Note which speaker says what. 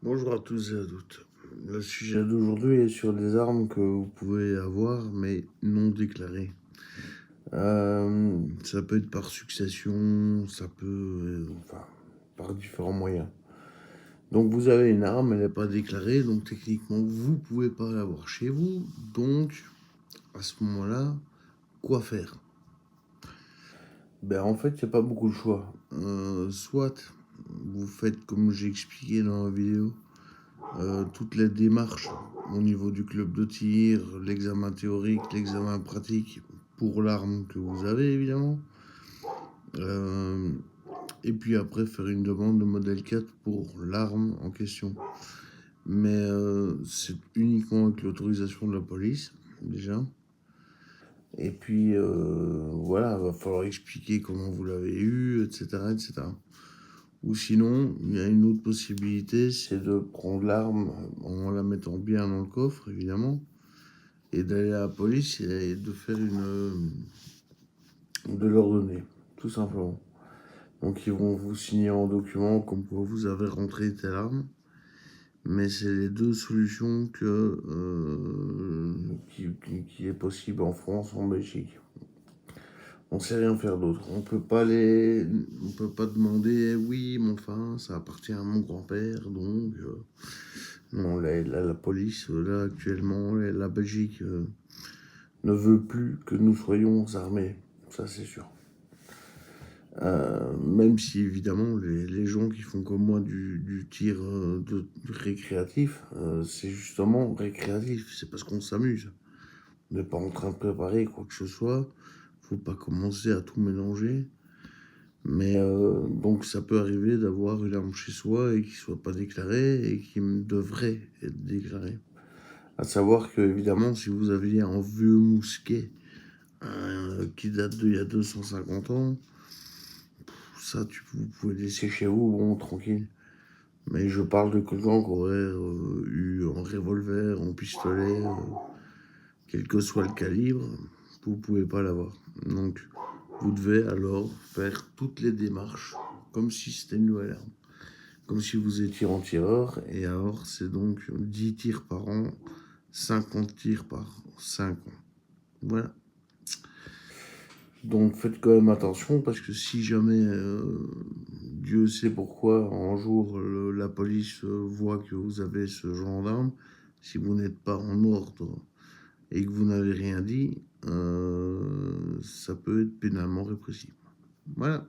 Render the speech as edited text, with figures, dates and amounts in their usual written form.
Speaker 1: Bonjour à tous et à toutes. Le sujet d'aujourd'hui est sur des armes que vous pouvez avoir mais non déclarées. Ça peut être par succession, ça peut, par différents moyens. Donc vous avez une arme, elle n'est pas déclarée, donc techniquement vous pouvez pas l'avoir chez vous. Donc à ce moment-là, quoi faire? Ben en fait, il n'y a pas beaucoup de choix. Soit vous faites comme j'ai expliqué dans la vidéo. Toutes les démarches au niveau du club de tir, l'examen théorique, l'examen pratique pour l'arme que vous avez évidemment. Euh, et puis après faire une demande de modèle 4 pour l'arme en question. Mais c'est uniquement avec l'autorisation de la police déjà. Et puis voilà, va falloir expliquer comment vous l'avez eu, etc., etc. Ou sinon, il y a une autre possibilité, c'est de prendre l'arme en la mettant bien dans le coffre, évidemment, et d'aller à la police et de faire de leur donner, tout simplement. Donc ils vont vous signer en document comme quoi vous avez rentré telle arme. Mais c'est les deux solutions qui est possible en France, en Belgique. On sait rien faire d'autre. On peut pas demander, oui, mais enfin, ça appartient à mon grand-père, donc. Non, la police, là, actuellement, la Belgique ne veut plus que nous soyons armés. Ça, c'est sûr. Même si, évidemment, les gens qui font comme moi du tir récréatif, c'est justement récréatif. C'est parce qu'on s'amuse. On n'est pas en train de préparer quoi que ce soit. Faut pas commencer à tout mélanger. Mais donc ça peut arriver d'avoir une arme chez soi et qui soit pas déclarée et qui devrait être déclarée. À savoir que évidemment si vous aviez un vieux mousquet qui date d'il y a 250 ans, ça vous pouvez le laisser chez vous, bon tranquille. Mais je parle de quelqu'un qui aurait eu un revolver, un pistolet, quel que soit le calibre, vous pouvez pas l'avoir. Donc vous devez alors faire toutes les démarches comme si c'était une nouvelle arme. Comme si vous étiez en tireur. Et alors c'est donc 10 tirs par an, 50 tirs par 5 ans. Voilà. Donc faites quand même attention parce que si jamais Dieu sait pourquoi un jour la police voit que vous avez ce genre d'arme, si vous n'êtes pas en ordre et que vous n'avez rien dit, ça peut être pénalement répressible. Voilà.